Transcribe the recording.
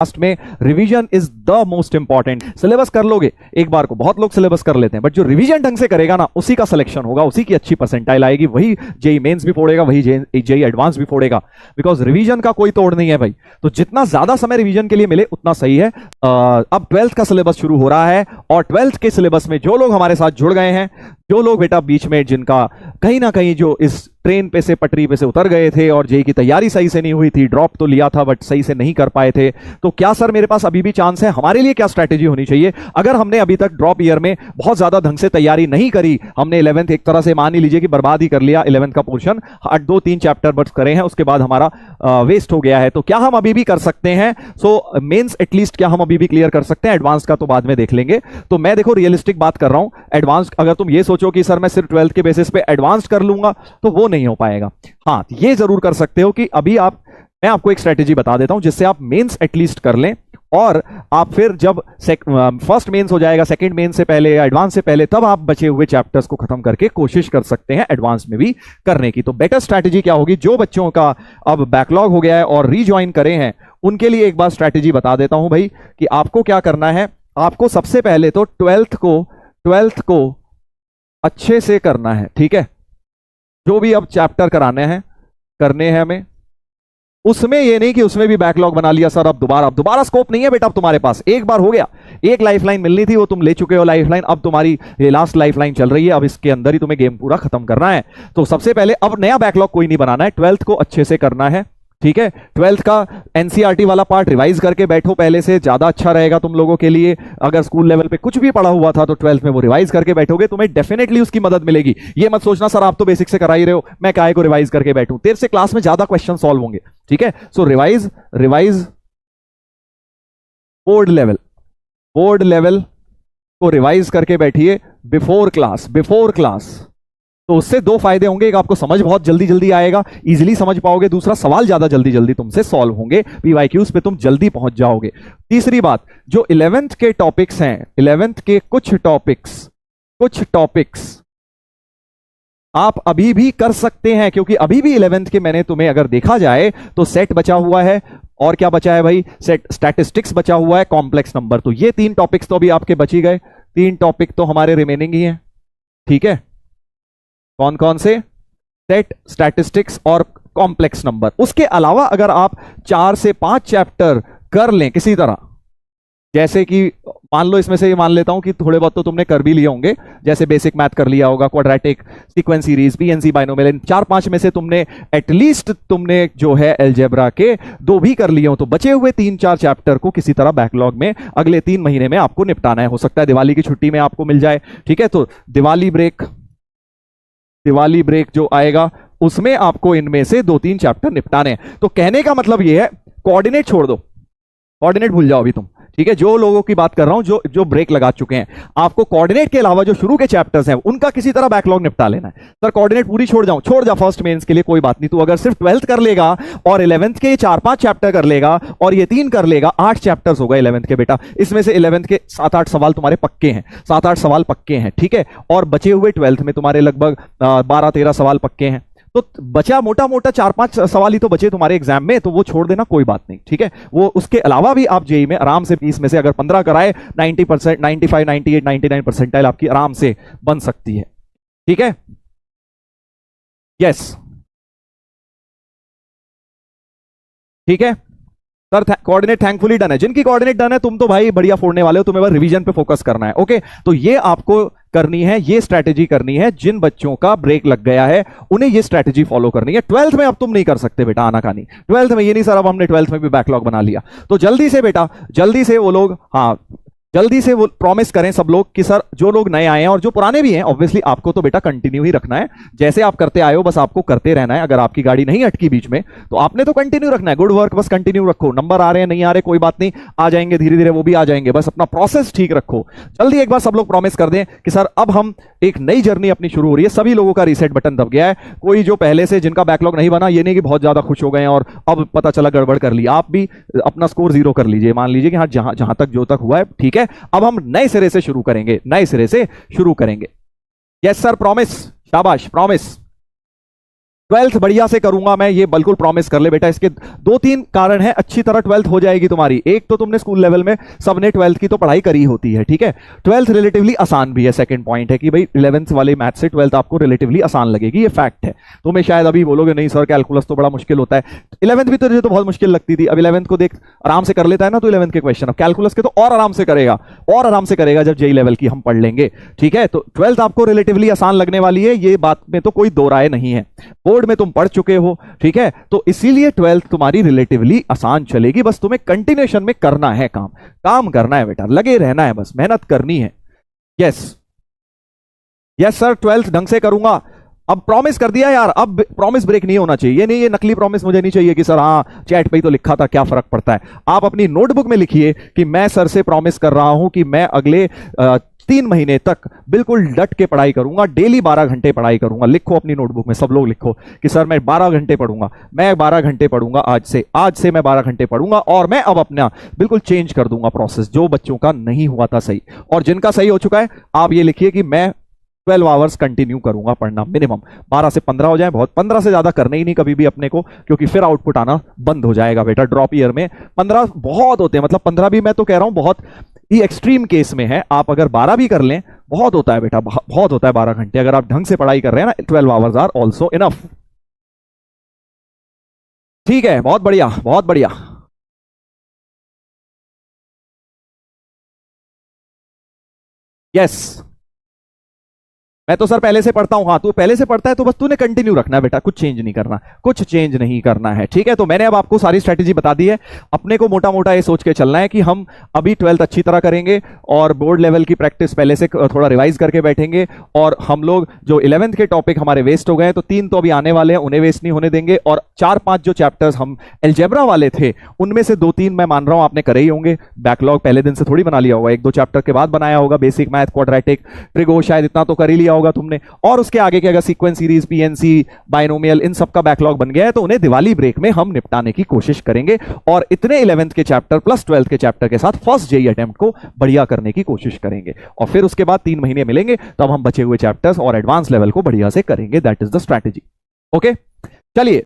Last में revision is the most important. Syllabus कर लोगे एक बार को, बहुत लोग सिलेबस कर लेते हैं, बट जो रिवीजन ढंग से करेगा ना उसी का सिलेक्शन होगा, उसी की अच्छी परसेंटाइल आएगी, वही जेई मेंस भी फोड़ेगा, वही जेई एडवांस भी फोड़ेगा, बिकॉज रिवीजन का कोई तोड़ नहीं है भाई। तो जितना ज्यादा समय रिवीजन के लिए मिले उतना सही है। अब 12th का सिलेबस शुरू हो रहा है और 12th के सिलेबस में जो लोग हमारे साथ जुड़ गए हैं, जो लोग बेटा बीच में जिनका कहीं ना कहीं जो इस ट्रेन पे से पटरी पे से उतर गए थे और जेई की तैयारी सही से नहीं हुई थी, ड्रॉप तो लिया था बट सही से नहीं कर पाए थे, तो क्या सर मेरे पास अभी भी चांस है? हमारे लिए क्या स्ट्रैटेजी होनी चाहिए? अगर हमने अभी तक ड्रॉप ईयर में बहुत ज्यादा ढंग से तैयारी नहीं करी, हमने 11th एक तरह से मान ही लीजिए कि बर्बाद ही कर लिया, 11th का पोर्शन 2-3 चैप्टर बस करे हैं, उसके बाद हमारा वेस्ट हो गया है, तो क्या हम अभी भी कर सकते हैं? सो मेंस एटलीस्ट क्या हम अभी भी क्लियर कर सकते हैं? एडवांस का तो बाद में देख लेंगे। तो मैं देखो रियलिस्टिक बात कर रहा हूं। एडवांस अगर तुम ये सोचो कि सर मैं सिर्फ 12th के बेसिस पे एडवांस कर लूंगा, तो वो नहीं हो पाएगा। हाँ, ये जरूर कर सकते हो कि अभी मैं आपको एक स्ट्रेटेजी बता देता हूं जिससे आप मेंस एटलीस्ट कर लें, और आप फिर जब फर्स्ट मेंस हो जाएगा, सेकंड मेंस से पहले या एडवांस से पहले, तब आप बचे हुए चैप्टर्स को खत्म करके कोशिश कर सकते हैं एडवांस में भी करने की। तो बेटर स्ट्रेटेजी क्या होगी? जो बच्चों का अब बैकलॉग हो गया है और रीज्वाइन करे हैं, उनके लिए एक बार स्ट्रेटेजी बता देता हूं भाई कि आपको क्या करना है। आपको सबसे पहले तो 12th को अच्छे से करना है, ठीक है? जो भी अब चैप्टर करने हैं हमें, उसमें ये नहीं कि उसमें भी बैकलॉग बना लिया सर, अब दोबारा स्कोप नहीं है बेटा। अब तुम्हारे पास एक बार हो गया, एक लाइफलाइन मिलनी थी वो तुम ले चुके हो लाइफलाइन, अब तुम्हारी ये लास्ट लाइफलाइन चल रही है, अब इसके अंदर ही तुम्हें गेम पूरा खत्म करना है। तो सबसे पहले अब नया बैकलॉग कोई नहीं बनाना है, 12th को अच्छे से करना है, ठीक है? 12th का एनसीईआरटी वाला पार्ट रिवाइज करके बैठो पहले से, ज्यादा अच्छा रहेगा तुम लोगों के लिए। अगर स्कूल लेवल पे कुछ भी पढ़ा हुआ था तो 12th में वो रिवाइज करके बैठोगे, तुम्हें डेफिनेटली उसकी मदद मिलेगी। ये मत सोचना सर आप तो बेसिक से करा ही रहे हो, मैं काहे को रिवाइज करके बैठूं। तेरे से क्लास में ज्यादा क्वेश्चन सॉल्व होंगे, ठीक है? सो रिवाइज बोर्ड लेवल को रिवाइज करके बैठिए बिफोर क्लास। तो उससे दो फायदे होंगे, एक आपको समझ बहुत जल्दी आएगा, इजीली समझ पाओगे, दूसरा सवाल ज्यादा जल्दी तुमसे सॉल्व होंगे, पीवाईक्यूज पे तुम जल्दी पहुंच जाओगे। तीसरी बात, जो 11th के टॉपिक्स हैं, 11th के कुछ टॉपिक्स आप अभी भी कर सकते हैं, क्योंकि अभी भी 11th के मैंने तुम्हें अगर देखा जाए तो सेट बचा हुआ है, और क्या बचा है भाई? सेट स्टैटिस्टिक्स बचा हुआ है, कॉम्प्लेक्स नंबर। तो ये 3 टॉपिक्स तो अभी आपके बची गए, 3 टॉपिक तो हमारे रिमेनिंग ही हैं, ठीक है? कौन कौन से? सेट, स्टैटिस्टिक्स और कॉम्प्लेक्स नंबर। उसके अलावा अगर आप 4 से 5 चैप्टर कर लें किसी तरह, जैसे कि मान लो इसमें से ये मान लेता हूं कि थोड़े बहुत तो तुमने कर भी लिए होंगे, जैसे बेसिक मैथ कर लिया होगा, quadratic, sequence series, PNC, binomial, इन 4-5 में से तुमने एटलीस्ट तुमने जो है अलजेब्रा के 2 भी कर लिए हो, तो बचे हुए 3-4 चैप्टर को किसी तरह बैकलॉग में अगले 3 महीने में आपको निपटाना है। हो सकता है दिवाली की छुट्टी में आपको मिल जाए, ठीक है? तो दिवाली ब्रेक जो आएगा उसमें आपको इनमें से 2-3 चैप्टर निपटाने हैं। तो कहने का मतलब यह है, कोऑर्डिनेट छोड़ दो, कोऑर्डिनेट भूल जाओ अभी तुम, ठीक है? जो लोगों की बात कर रहा हूं जो ब्रेक लगा चुके हैं, आपको कोऑर्डिनेट के अलावा जो शुरू के चैप्टर्स हैं उनका किसी तरह बैकलॉग निपटा लेना है। सर कोऑर्डिनेट पूरी छोड़ जा फर्स्ट मेंस के लिए, कोई बात नहीं, तू अगर सिर्फ 12th कर लेगा और 11th के 4-5 चैप्टर कर लेगा और ये 3 कर लेगा, 8 चैप्टर्स होगा 11th के बेटा। इसमें से 11th के 7-8 सवाल तुम्हारे पक्के हैं, 7-8 सवाल पक्के हैं, ठीक है? और बचे हुए 12th में तुम्हारे लगभग 12-13 सवाल पक्के हैं। तो बचा मोटा 4-5 सवाल ही तो बचे तुम्हारे एग्जाम में, तो वो छोड़ देना, कोई बात नहीं, ठीक है? वो उसके अलावा भी आप जेई में आराम से 20 में से अगर 15 कराए, 90%, 95, 98, 99 परसेंटाइल आपकी आराम से बन सकती है, ठीक है? यस, ठीक है सर। कोऑर्डिनेट थैंकफुली डन है, जिनकी कोऑर्डिनेट डन है तुम तो भाई बढ़िया फोड़ने वाले हो, तुम्हें बस रिवीजन पे फोकस करना है, ओके? तो ये आपको करनी है, ये स्ट्रैटेजी करनी है। जिन बच्चों का ब्रेक लग गया है उन्हें ये स्ट्रैटेजी फॉलो करनी है। 12th में अब तुम नहीं कर सकते बेटा आनाकानी, 12th में ये नहीं सर अब हमने 12th में भी बैकलॉग बना लिया, तो जल्दी से बेटा, जल्दी से वो लोग, हाँ जल्दी से वो प्रॉमिस करें सब लोग कि सर जो लोग नए आए हैं और जो पुराने भी हैं, ऑब्वियसली आपको तो बेटा कंटिन्यू ही रखना है, जैसे आप करते आए हो बस आपको करते रहना है। अगर आपकी गाड़ी नहीं अटकी बीच में तो आपने तो कंटिन्यू रखना है, गुड वर्क बस कंटिन्यू रखो। नंबर आ रहे हैं नहीं आ रहे कोई बात नहीं, आ जाएंगे धीरे धीरे, वो भी आ जाएंगे, बस अपना प्रोसेस ठीक रखो। जल्दी एक बार सब लोग प्रॉमिस कर दें कि सर अब हम एक नई जर्नी अपनी शुरू हो रही है। सभी लोगों का रीसेट बटन दब गया है, कोई जो पहले से जिनका बैकलॉग नहीं बना, ये नहीं कि बहुत ज्यादा खुश हो गए और अब पता चला गड़बड़ कर ली, आप भी अपना स्कोर 0 कर लीजिए, मान लीजिए कि हाँ जहां तक जो तक हुआ है ठीक है, अब हम नए सिरे से शुरू करेंगे, नए सिरे से शुरू करेंगे। यस सर, प्रॉमिस, शाबाश, प्रॉमिस। ट्वेल्थ बढ़िया से करूंगा मैं, ये बिल्कुल प्रॉमिस कर ले बेटा। इसके दो तीन कारण हैं, अच्छी तरह ट्वेल्थ हो जाएगी तुम्हारी। एक तो तुमने स्कूल लेवल में सबने ट्वेल्थ की तो पढ़ाई करी होती है, ठीक है। ट्वेल्थ रिलेटिवली आसान भी है। सेकंड पॉइंट है कि भाई 11th वाले मैथ से ट्वेल्थ आपको रिलेटिवली आसान लगेगी, ये फैक्ट है। तुम्हें शायद अभी बोलोगे नहीं सर कैलकुलस तो बड़ा मुश्किल होता है। 11th भी तो बहुत मुश्किल लगती थी, अब 11th को देख आराम से कर लेता है ना तो 11th के क्वेश्चन। अब कैलकुलस के तो और आराम से करेगा, और आराम से करेगा जब जेई लेवल की हम पढ़ लेंगे, ठीक है। तो ट्वेल्थ आपको रिलेटिवली आसान लगने वाली है, ये बात में तो कोई दो राय नहीं है। बोर्ड में तुम पढ़ चुके हो, ठीक है, तो इसीलिए ट्वेल्थ तुम्हारी रिलेटिवली आसान चलेगी। बस तुम्हें कंटिन्यूएशन में करना है, काम करना है बेटा, लगे रहना है, बस मेहनत करनी है। यस यस सर, ट्वेल्थ ढंग से करूंगा। अब प्रॉमिस कर दिया यार, अब प्रॉमिस ब्रेक नहीं होना चाहिए। ये नहीं, ये नकली प्रॉमिस मुझे नहीं चाहिए कि सर हाँ चैट पे ही तो लिखा था, क्या फर्क पड़ता है। आप अपनी नोटबुक में लिखिए कि मैं सर से प्रॉमिस कर रहा हूं कि मैं अगले 3 महीने तक बिल्कुल डट के पढ़ाई करूंगा, डेली 12 घंटे पढ़ाई करूंगा। लिखो अपनी नोटबुक में, सब लोग लिखो कि सर मैं 12 घंटे पढ़ूंगा, मैं 12 घंटे पढ़ूंगा आज से मैं 12 घंटे पढ़ूंगा। और मैं अब अपना बिल्कुल चेंज कर दूंगा प्रोसेस, जो बच्चों का नहीं हुआ था सही और जिनका सही हो चुका है, आप ये लिखिए कि मैं 12 आवर्स कंटिन्यू करूंगा पढ़ना, मिनिमम 12 से 15 हो जाए बहुत। 15 से ज्यादा करना ही नहीं कभी भी अपने को, क्योंकि फिर आउटपुट आना बंद हो जाएगा बेटा। ड्रॉप ईयर में 15 बहुत होते हैं, मतलब 15 भी मैं तो कह रहा हूं बहुत ही एक्सट्रीम केस में है। आप अगर 12 भी कर लें बहुत होता है बेटा, बहुत होता है 12 घंटे। अगर आप ढंग से पढ़ाई कर रहे हैं ना, 12 आवर्स आर ऑल्सो इनफ। ठीक है, बहुत बढ़िया बहुत बढ़िया। यस मैं तो सर पहले से पढ़ता हूं। हाँ तू पहले से पढ़ता है तो बस तूने कंटिन्यू रखना है बेटा, कुछ चेंज नहीं करना, कुछ चेंज नहीं करना है, ठीक है। तो मैंने अब आपको सारी स्ट्रेटेजी बता दी है। अपने को मोटा मोटा ये सोच के चलना है कि हम अभी 12th अच्छी तरह करेंगे और बोर्ड लेवल की प्रैक्टिस पहले से थोड़ा रिवाइज करके बैठेंगे। और हम लोग जो 11th के टॉपिक हमारे वेस्ट हो गए तो 3 तो अभी आने वाले हैं, उन्हें वेस्ट नहीं होने देंगे। और 4-5 जो चैप्टर्स हम एल्जेब्रा वाले थे उनमें से 2-3 मैं मान रहा हूं आपने करे ही होंगे। बैकलॉग पहले दिन से थोड़ी बना लिया होगा, 1-2 चैप्टर के बाद बनाया होगा। बेसिक मैथ, क्वाड्रेटिक, ट्रिगो शायद इतना तो कर ही लिया होगा तुमने। और उसके आगे के अगर सीक्वेंस सीरीज, पीएनसी, बाइनोमियल, इन सब का बैकलॉग बन गया है तो उन्हें दिवाली ब्रेक में हम निपटाने की कोशिश करेंगे। और इतने 11th के चैप्टर प्लस 12th के चैप्टर के साथ फर्स्ट जेई अटेम्प्ट को बढ़िया करने की कोशिश करेंगे। और फिर उसके बाद 3 महीने मिलेंगे तब हम बचे हुए चैप्टर्स और एडवांस लेवल को बढ़िया से करेंगे। That is the strategy. Okay चलिए।